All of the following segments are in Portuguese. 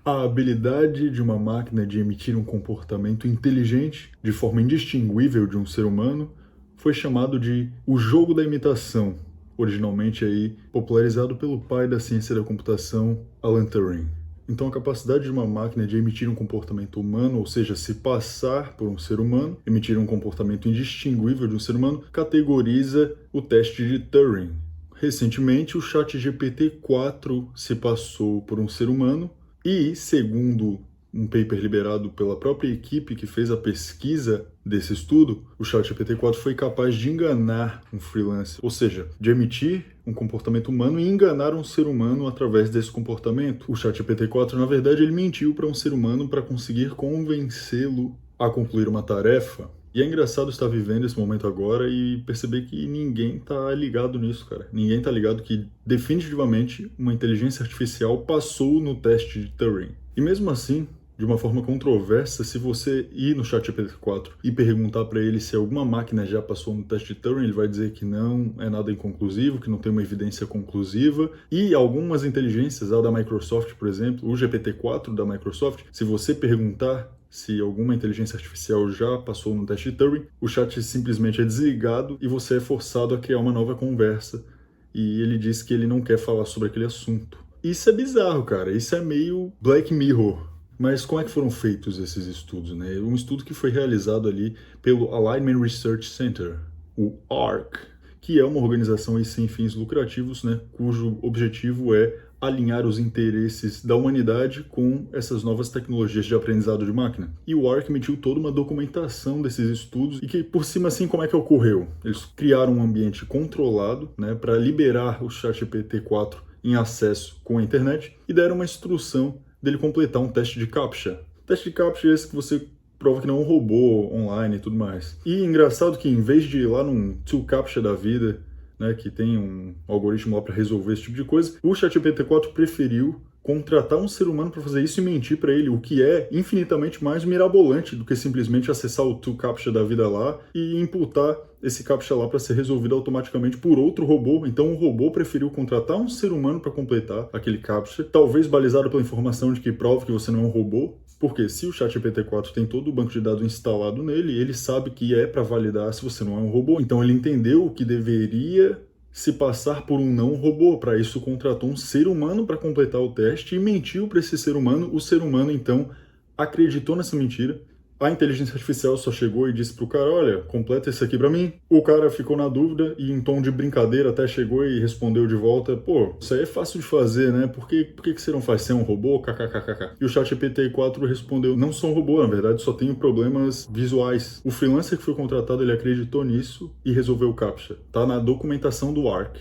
A habilidade de uma máquina de emitir um comportamento inteligente de forma indistinguível de um ser humano foi chamado de o jogo da imitação, originalmente aí popularizado pelo pai da ciência da computação, Alan Turing. Então a capacidade de uma máquina de emitir um comportamento humano, ou seja, se passar por um ser humano, emitir um comportamento indistinguível de um ser humano, categoriza o teste de Turing. Recentemente, o ChatGPT-4 se passou por um ser humano e, segundo um paper liberado pela própria equipe que fez a pesquisa desse estudo, o ChatGPT-4 foi capaz de enganar um freelancer, ou seja, de emitir um comportamento humano e enganar um ser humano através desse comportamento. O ChatGPT-4, na verdade, ele mentiu para um ser humano para conseguir convencê-lo a concluir uma tarefa. E é engraçado estar vivendo esse momento agora e perceber que ninguém tá ligado nisso, cara. Ninguém tá ligado que definitivamente uma inteligência artificial passou no teste de Turing. E mesmo assim, de uma forma controversa, se você ir no ChatGPT-4 e perguntar para ele se alguma máquina já passou no teste de Turing, ele vai dizer que não é nada inconclusivo, que não tem uma evidência conclusiva. E algumas inteligências, a da Microsoft, por exemplo, o GPT-4 da Microsoft, se você perguntar se alguma inteligência artificial já passou no teste de Turing, o chat simplesmente é desligado e você é forçado a criar uma nova conversa. E ele diz que ele não quer falar sobre aquele assunto. Isso é bizarro, cara. Isso é meio Black Mirror. Mas como é que foram feitos esses estudos, né? Um estudo que foi realizado ali pelo Alignment Research Center, o ARC, que é uma organização sem fins lucrativos, né, cujo objetivo é alinhar os interesses da humanidade com essas novas tecnologias de aprendizado de máquina. E o ARC emitiu toda uma documentação desses estudos e que, por cima, assim, como é que ocorreu? Eles criaram um ambiente controlado, né, para liberar o ChatGPT-4 em acesso com a internet e deram uma instrução dele completar um teste de CAPTCHA. Teste de CAPTCHA é esse que você prova que não é um robô online e tudo mais. E engraçado que em vez de ir lá num ToolCAPTCHA da vida, né, que tem um algoritmo lá para resolver esse tipo de coisa, o ChatGPT-4 preferiu contratar um ser humano para fazer isso e mentir para ele, o que é infinitamente mais mirabolante do que simplesmente acessar o ToolCAPTCHA da vida lá e imputar esse CAPTCHA lá para ser resolvido automaticamente por outro robô. Então o robô preferiu contratar um ser humano para completar aquele CAPTCHA, talvez balizado pela informação de que prova que você não é um robô. Porque se o ChatGPT-4 tem todo o banco de dados instalado nele, ele sabe que é para validar se você não é um robô. Então ele entendeu que deveria se passar por um não robô. Para isso contratou um ser humano para completar o teste e mentiu para esse ser humano. O ser humano então acreditou nessa mentira. A inteligência artificial só chegou e disse pro cara, olha, completa isso aqui pra mim. O cara ficou na dúvida e em tom de brincadeira até chegou e respondeu de volta, pô, isso aí é fácil de fazer, né? Por que você não faz? Ser um robô? KKKKK. E o ChatGPT-4 respondeu, não sou um robô, na verdade só tenho problemas visuais. O freelancer que foi contratado, ele acreditou nisso e resolveu o CAPTCHA. Tá na documentação do ARC.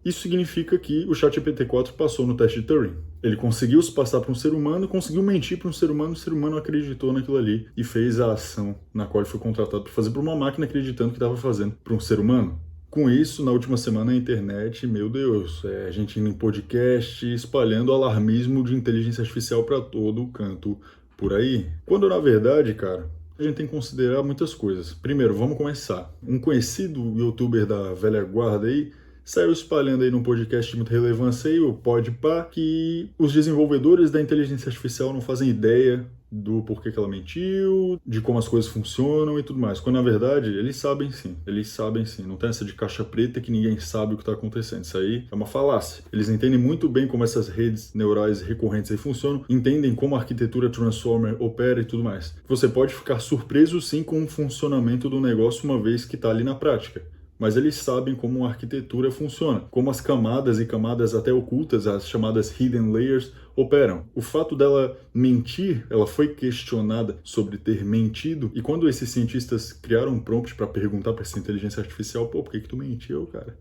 Isso significa que o ChatGPT-4 passou no teste de Turing. Ele conseguiu se passar para um ser humano, conseguiu mentir para um ser humano, o ser humano acreditou naquilo ali e fez a ação na qual ele foi contratado para fazer para uma máquina acreditando que estava fazendo para um ser humano. Com isso, na última semana, a internet, meu Deus, a gente indo em podcast, espalhando alarmismo de inteligência artificial para todo o canto por aí. Quando, na verdade, cara, a gente tem que considerar muitas coisas. Primeiro, vamos começar. Um conhecido youtuber da velha guarda aí saiu espalhando aí num podcast de muita relevância aí, o Podpah, que os desenvolvedores da inteligência artificial não fazem ideia do porquê que ela mentiu, de como as coisas funcionam e tudo mais. Quando, na verdade, eles sabem sim. Não tem essa de caixa preta que ninguém sabe o que está acontecendo. Isso aí é uma falácia. Eles entendem muito bem como essas redes neurais recorrentes aí funcionam, entendem como a arquitetura Transformer opera e tudo mais. Você pode ficar surpreso sim com o funcionamento do negócio uma vez que está ali na prática. Mas eles sabem como a arquitetura funciona, como as camadas e camadas até ocultas, as chamadas hidden layers, operam. O fato dela mentir, ela foi questionada sobre ter mentido, e quando esses cientistas criaram um prompt para perguntar para essa inteligência artificial, pô, por que tu mentiu, cara?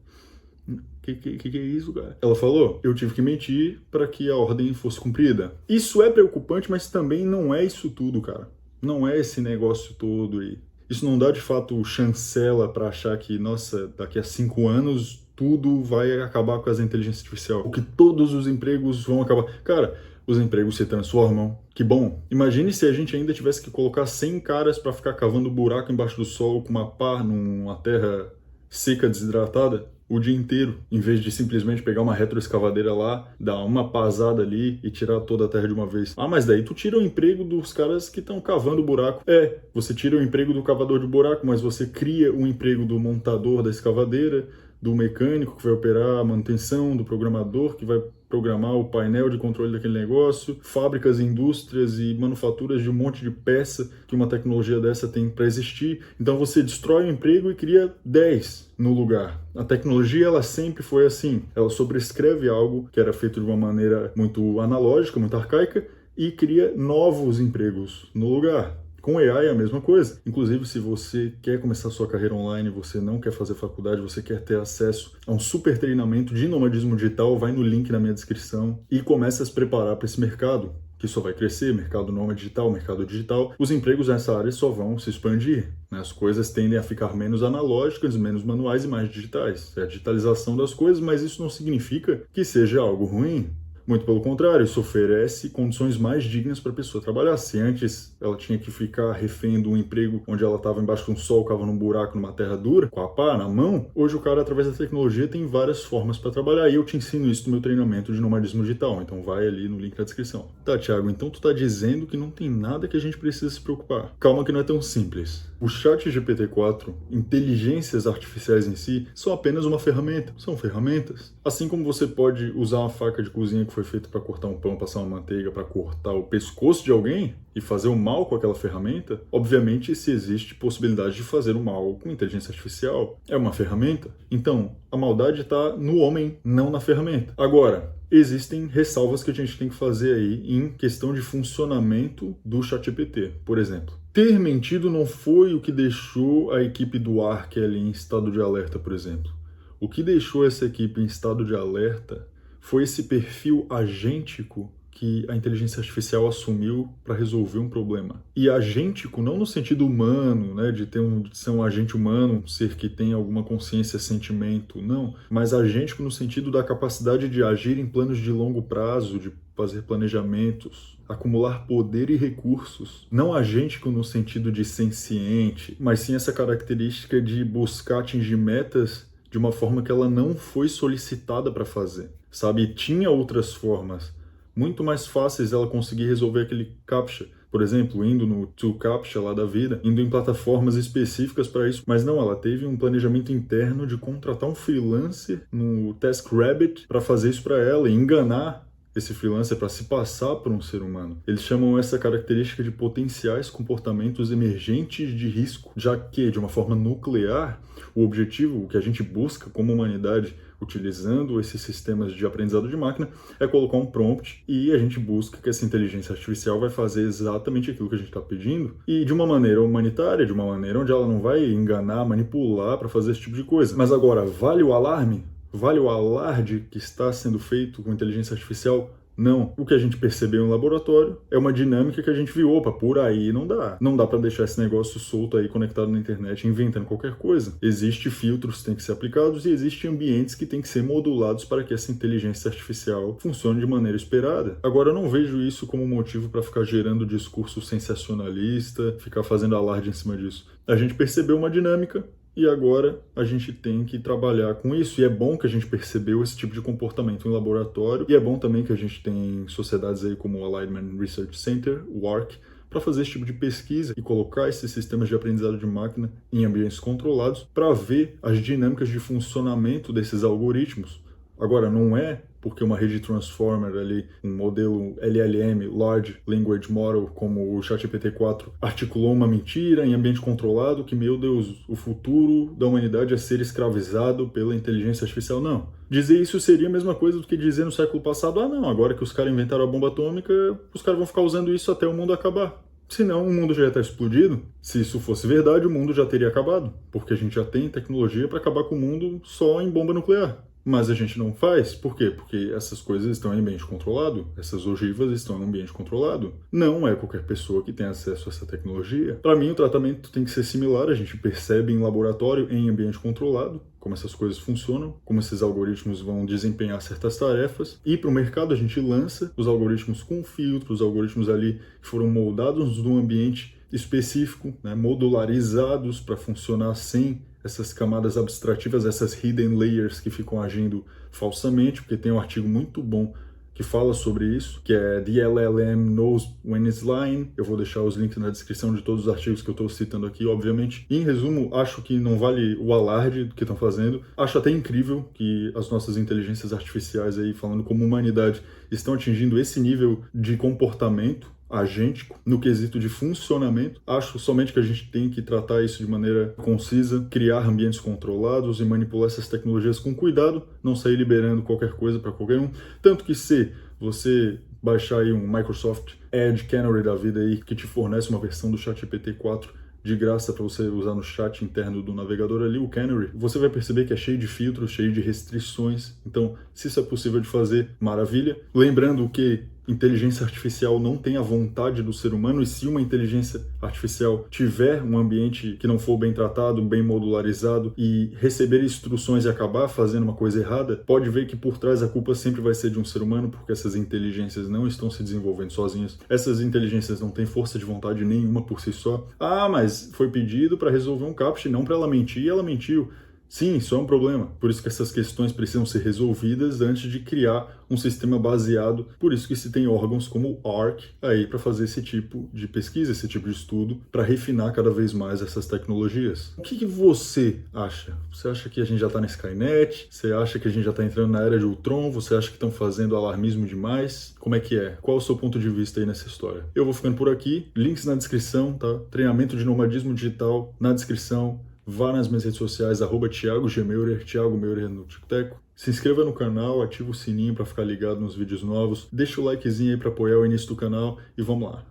Que é isso, cara? Ela falou, eu tive que mentir para que a ordem fosse cumprida. Isso é preocupante, mas também não é isso tudo, cara. Não é esse negócio todo aí. Isso não dá de fato chancela para achar que, nossa, daqui a 5 anos tudo vai acabar com a inteligência artificial. Que todos os empregos vão acabar. Cara, os empregos se transformam. Que bom. Imagine se a gente ainda tivesse que colocar 100 caras para ficar cavando buraco embaixo do sol com uma pá numa terra seca, desidratada. o dia inteiro, em vez de simplesmente pegar uma retroescavadeira lá, dar uma pasada ali e tirar toda a terra de uma vez. Ah, mas daí tu tira o emprego dos caras que estão cavando o buraco. Você tira o emprego do cavador de buraco, mas você cria o emprego do montador da escavadeira, do mecânico que vai operar a manutenção, do programador que vai programar o painel de controle daquele negócio, fábricas, indústrias e manufaturas de um monte de peça que uma tecnologia dessa tem para existir. Então você destrói o emprego e cria 10 no lugar. A tecnologia, ela sempre foi assim. Ela sobrescreve algo que era feito de uma maneira muito analógica, muito arcaica, e cria novos empregos no lugar. Com AI é a mesma coisa. Inclusive, se você quer começar sua carreira online, você não quer fazer faculdade, você quer ter acesso a um super treinamento de nomadismo digital, vai no link na minha descrição e comece a se preparar para esse mercado, que só vai crescer, mercado nômade digital, mercado digital. Os empregos nessa área só vão se expandir, né? As coisas tendem a ficar menos analógicas, menos manuais e mais digitais. É a digitalização das coisas, mas isso não significa que seja algo ruim. Muito pelo contrário, isso oferece condições mais dignas para a pessoa trabalhar. Se antes ela tinha que ficar refém de um emprego onde ela estava embaixo de um sol, cavando um buraco numa terra dura, com a pá na mão, hoje o cara, através da tecnologia, tem várias formas para trabalhar. E eu te ensino isso no meu treinamento de nomadismo digital. Então vai ali no link na descrição. Tá, Thiago, então tu tá dizendo que não tem nada que a gente precisa se preocupar. Calma que não é tão simples. O ChatGPT-4, inteligências artificiais em si, são apenas uma ferramenta. São ferramentas. Assim como você pode usar uma faca de cozinha que foi feita para cortar um pão, passar uma manteiga, para cortar o pescoço de alguém e fazer o mal com aquela ferramenta, obviamente se existe possibilidade de fazer o mal com inteligência artificial. É uma ferramenta. Então, a maldade está no homem, não na ferramenta. Agora, existem ressalvas que a gente tem que fazer aí em questão de funcionamento do ChatGPT, por exemplo. Ter mentido não foi o que deixou a equipe do Ark ali em estado de alerta, por exemplo. O que deixou essa equipe em estado de alerta foi esse perfil agêntico que a inteligência artificial assumiu para resolver um problema. E agêntico não no sentido humano, né, de ser um agente humano, um ser que tem alguma consciência, sentimento, não, mas agêntico no sentido da capacidade de agir em planos de longo prazo, de fazer planejamentos, acumular poder e recursos. Não agêntico no sentido de senciente, mas sim essa característica de buscar atingir metas de uma forma que ela não foi solicitada para fazer, sabe? Tinha outras formas muito mais fáceis ela conseguir resolver aquele CAPTCHA. Por exemplo, indo no ToCAPTCHA lá da vida, indo em plataformas específicas para isso. Mas não, ela teve um planejamento interno de contratar um freelancer no TaskRabbit para fazer isso para ela e enganar esse freelancer para se passar por um ser humano. Eles chamam essa característica de potenciais comportamentos emergentes de risco, já que, de uma forma nuclear, o objetivo, o que a gente busca como humanidade, utilizando esses sistemas de aprendizado de máquina, é colocar um prompt e a gente busca que essa inteligência artificial vai fazer exatamente aquilo que a gente está pedindo e de uma maneira humanitária, de uma maneira onde ela não vai enganar, manipular para fazer esse tipo de coisa. Mas agora, vale o alarme? Vale o alarde que está sendo feito com inteligência artificial? Não. O que a gente percebeu em laboratório é uma dinâmica que a gente viu. Opa, por aí não dá. Não dá para deixar esse negócio solto aí, conectado na internet, inventando qualquer coisa. Existem filtros que têm que ser aplicados e existem ambientes que têm que ser modulados para que essa inteligência artificial funcione de maneira esperada. Agora, eu não vejo isso como motivo para ficar gerando discurso sensacionalista, ficar fazendo alarde em cima disso. A gente percebeu uma dinâmica, e agora a gente tem que trabalhar com isso. E é bom que a gente percebeu esse tipo de comportamento em laboratório. E é bom também que a gente tem sociedades aí como o Alignment Research Center, o ARC, para fazer esse tipo de pesquisa e colocar esses sistemas de aprendizado de máquina em ambientes controlados para ver as dinâmicas de funcionamento desses algoritmos. Agora, não é porque uma rede transformer ali, um modelo LLM, Large Language Model, como o ChatGPT-4, articulou uma mentira em ambiente controlado que, meu Deus, o futuro da humanidade é ser escravizado pela inteligência artificial. Não. Dizer isso seria a mesma coisa do que dizer no século passado, não, agora que os caras inventaram a bomba atômica, os caras vão ficar usando isso até o mundo acabar. Senão o mundo já ia estar explodido. Se isso fosse verdade, o mundo já teria acabado, porque a gente já tem tecnologia para acabar com o mundo só em bomba nuclear. Mas a gente não faz. Por quê? Porque essas coisas estão em ambiente controlado. Essas ogivas estão em ambiente controlado. Não é qualquer pessoa que tem acesso a essa tecnologia. Para mim, o tratamento tem que ser similar. A gente percebe em laboratório, em ambiente controlado, como essas coisas funcionam, como esses algoritmos vão desempenhar certas tarefas. E para o mercado a gente lança os algoritmos com filtros, os algoritmos ali que foram moldados num ambiente específico, né, modularizados para funcionar sem essas camadas abstrativas, essas hidden layers que ficam agindo falsamente, porque tem um artigo muito bom que fala sobre isso, que é The LLM Knows When It's Lying. Eu vou deixar os links na descrição de todos os artigos que eu estou citando aqui, obviamente. Em resumo, acho que não vale o alarde do que estão fazendo. Acho até incrível que as nossas inteligências artificiais aí, falando como humanidade, estão atingindo esse nível de comportamento agêntico no quesito de funcionamento. Acho somente que a gente tem que tratar isso de maneira concisa, criar ambientes controlados e manipular essas tecnologias com cuidado, não sair liberando qualquer coisa para qualquer um. Tanto que se você baixar aí um Microsoft Edge Canary da vida aí, que te fornece uma versão do ChatGPT 4 de graça para você usar no chat interno do navegador ali, o Canary, você vai perceber que é cheio de filtros, cheio de restrições. Então, se isso é possível de fazer, maravilha. Lembrando que inteligência artificial não tem a vontade do ser humano, e se uma inteligência artificial tiver um ambiente que não for bem tratado, bem modularizado e receber instruções e acabar fazendo uma coisa errada, pode ver que por trás a culpa sempre vai ser de um ser humano, porque essas inteligências não estão se desenvolvendo sozinhas. Essas inteligências não têm força de vontade nenhuma por si só. Ah, mas foi pedido para resolver um captcha, não para ela mentir, e ela mentiu. Sim, isso é um problema. Por isso que essas questões precisam ser resolvidas antes de criar um sistema baseado. Por isso que se tem órgãos como o ARC aí para fazer esse tipo de pesquisa, esse tipo de estudo, para refinar cada vez mais essas tecnologias. O que você acha? Você acha que a gente já está na Skynet? Você acha que a gente já está entrando na era de Ultron? Você acha que estão fazendo alarmismo demais? Como é que é? Qual é o seu ponto de vista aí nessa história? Eu vou ficando por aqui. Links na descrição, tá? Treinamento de nomadismo digital na descrição. Vá nas minhas redes sociais, @Thiago G. Meurer, Thiago Meurer no TikTok. Se inscreva no canal, ativa o sininho para ficar ligado nos vídeos novos. Deixa o likezinho aí para apoiar o início do canal e vamos lá.